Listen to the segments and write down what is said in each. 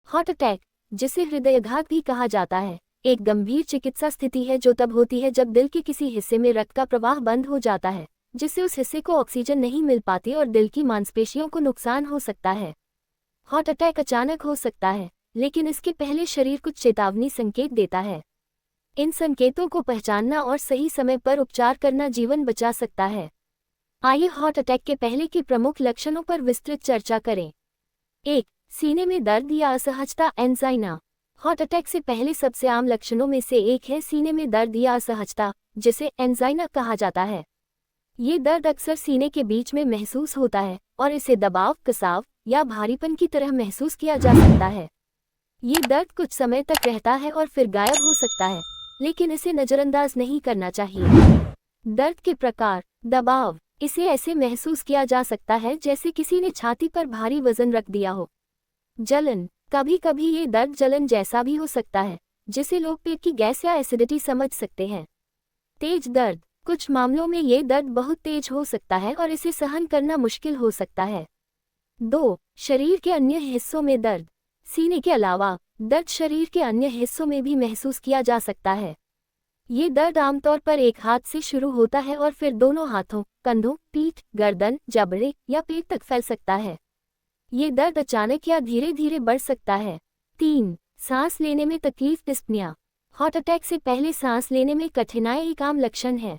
Heart attack, जिसे हृदयाघात भी कहा जाता है, एक गंभीर चिकित्सा स्थिति है जो तब होती है जब दिल के किसी हिस्से में रक्त का प्रवाह बंद हो जाता है, जिससे उस हिस्से को ऑक्सीजन नहीं मिल पाती और दिल की मांसपेशियों को नुकसान हो सकता है। हार्ट अटैक अचानक हो सकता है, लेकिन इसके पहले शरीर कुछ चेतावनी संकेत देता है। इन संकेतों को पहचानना और सही समय पर उपचार करना जीवन बचा सकता है। आइए हार्ट अटैक के पहले के प्रमुख लक्षणों पर विस्तृत चर्चा करें। 1. सीने में दर्द या असहजता, एंजाइना। हार्ट अटैक से पहले सबसे आम लक्षणों में से एक है सीने में दर्द या असहजता, जिसे एंजाइना कहा जाता है। ये दर्द अक्सर सीने के बीच में महसूस होता है और इसे दबाव, कसाव या भारीपन की तरह महसूस किया जा सकता है। ये दर्द कुछ समय तक रहता है और फिर गायब हो सकता है, लेकिन इसे नज़रअंदाज नहीं करना चाहिए। दर्द के प्रकार। दबाव, इसे ऐसे महसूस किया जा सकता है जैसे किसी ने छाती पर भारी वजन रख दिया हो। जलन, कभी कभी ये दर्द जलन जैसा भी हो सकता है, जिसे लोग पेट की गैस या एसिडिटी समझ सकते हैं। तेज दर्द, कुछ मामलों में ये दर्द बहुत तेज हो सकता है और इसे सहन करना मुश्किल हो सकता है। 2. शरीर के अन्य हिस्सों में दर्द। सीने के अलावा दर्द शरीर के अन्य हिस्सों में भी महसूस किया जा सकता है। ये दर्द आमतौर पर एक हाथ से शुरू होता है और फिर दोनों हाथों, कंधों, पीठ, गर्दन, जबड़े या पेट तक फैल सकता है। ये दर्द अचानक या धीरे धीरे बढ़ सकता है। 3. सांस लेने में तकलीफ, डिस्पनिया। हार्ट अटैक से पहले सांस लेने में कठिनाई एक आम लक्षण है।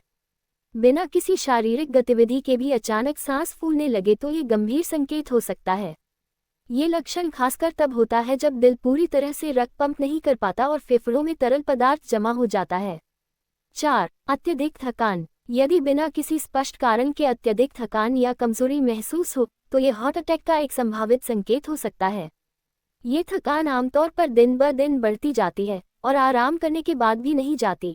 बिना किसी शारीरिक गतिविधि के भी अचानक सांस फूलने लगे तो ये गंभीर संकेत हो सकता है। ये लक्षण खासकर तब होता है जब दिल पूरी तरह से रक्त पंप नहीं कर पाता और फेफड़ों में तरल पदार्थ जमा हो जाता है। 4. अत्यधिक थकान। यदि बिना किसी स्पष्ट कारण के अत्यधिक थकान या कमजोरी महसूस हो तो ये हार्ट अटैक का एक संभावित संकेत हो सकता है। ये थकान आमतौर पर दिन ब दिन बढ़ती जाती है और आराम करने के बाद भी नहीं जाती।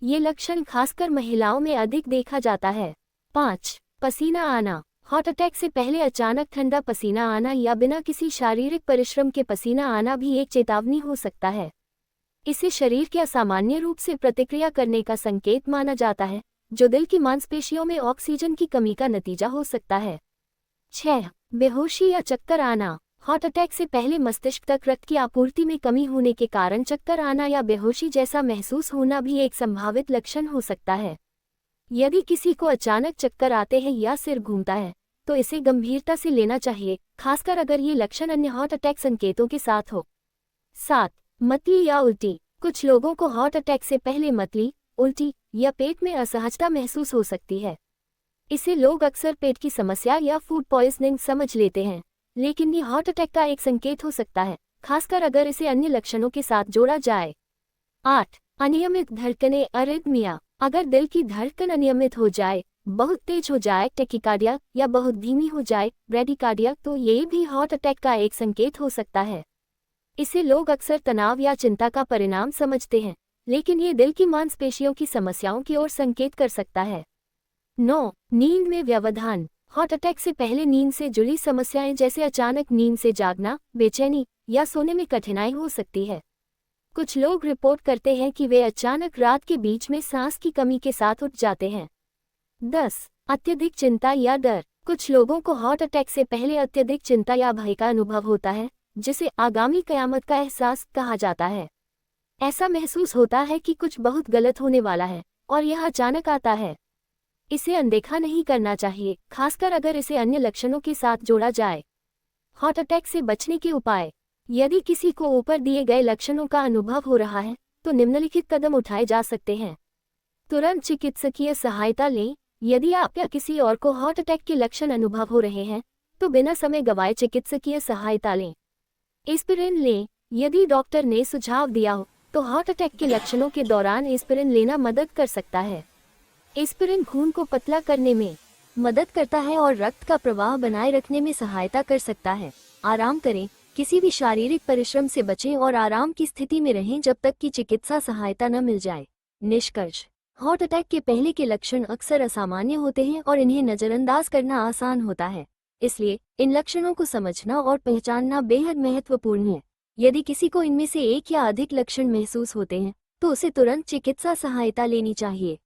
ये लक्षण खासकर महिलाओं में अधिक देखा जाता है। 5. पसीना आना। हार्ट अटैक से पहले अचानक ठंडा पसीना आना या बिना किसी शारीरिक परिश्रम के पसीना आना भी एक चेतावनी हो सकता है। इसे शरीर के असामान्य रूप से प्रतिक्रिया करने का संकेत माना जाता है, जो दिल की मांसपेशियों में ऑक्सीजन की कमी का नतीजा हो सकता है। 6. बेहोशी या चक्कर आना। हार्ट अटैक से पहले मस्तिष्क तक रक्त की आपूर्ति में कमी होने के कारण चक्कर आना या बेहोशी जैसा महसूस होना भी एक संभावित लक्षण हो सकता है। यदि किसी को अचानक चक्कर आते हैं या सिर घूमता है, तो इसे गंभीरता से लेना चाहिए, खासकर अगर ये लक्षण अन्य हार्ट अटैक संकेतों के साथ हो। 7. मतली या उल्टी। कुछ लोगों को हार्ट अटैक से पहले मतली, उल्टी या पेट में असहजता महसूस हो सकती है। इसे लोग अक्सर पेट की समस्या या फूड पॉइजनिंग समझ लेते हैं, लेकिन ये हार्ट अटैक का एक संकेत हो सकता है, खासकर अगर इसे अन्य लक्षणों के साथ जोड़ा जाए। 8. अनियमित धड़कनें, अरिथमिया। अगर दिल की धड़कन अनियमित हो जाए, बहुत तेज हो जाए, टेकिकार्डिया, या बहुत धीमी हो जाए, ब्रैडिकार्डिया, तो ये भी हार्ट अटैक का एक संकेत हो सकता है। इसे लोग अक्सर तनाव या चिंता का परिणाम समझते हैं, लेकिन ये दिल की मांसपेशियों की समस्याओं की ओर संकेत कर सकता है। 9. नींद में व्यवधान। हार्ट अटैक से पहले नींद से जुड़ी समस्याएं जैसे अचानक नींद से जागना, बेचैनी या सोने में कठिनाई हो सकती है। कुछ लोग रिपोर्ट करते हैं कि वे अचानक रात के बीच में सांस की कमी के साथ उठ जाते हैं। 10. अत्यधिक चिंता या डर। कुछ लोगों को हार्ट अटैक से पहले अत्यधिक चिंता या भय का अनुभव होता है, जिसे आगामी कयामत का एहसास कहा जाता है। ऐसा महसूस होता है कि कुछ बहुत गलत होने वाला है और यह अचानक आता है। इसे अनदेखा नहीं करना चाहिए, खासकर अगर इसे अन्य लक्षणों के साथ जोड़ा जाए। हार्ट अटैक से बचने के उपाय। यदि किसी को ऊपर दिए गए लक्षणों का अनुभव हो रहा है, तो निम्नलिखित कदम उठाए जा सकते हैं। तुरंत चिकित्सकीय सहायता लें। यदि आप या किसी और को हार्ट अटैक के लक्षण अनुभव हो रहे हैं, तो बिना समय गंवाए चिकित्सकीय सहायता लें। एस्पिरिन लें। यदि डॉक्टर ने सुझाव दिया हो, तो हार्ट अटैक के लक्षणों के दौरान एस्पिरिन लेना मदद कर सकता है। एस्पिरिन खून को पतला करने में मदद करता है और रक्त का प्रवाह बनाए रखने में सहायता कर सकता है। आराम करें, किसी भी शारीरिक परिश्रम से बचें और आराम की स्थिति में रहें जब तक कि चिकित्सा सहायता न मिल जाए। निष्कर्ष। हार्ट अटैक के पहले के लक्षण अक्सर असामान्य होते हैं और इन्हें नज़रअंदाज करना आसान होता है, इसलिए इन लक्षणों को समझना और पहचानना बेहद महत्वपूर्ण है। यदि किसी को इनमें से एक या अधिक लक्षण महसूस होते हैं, तो उसे तुरंत चिकित्सा सहायता लेनी चाहिए।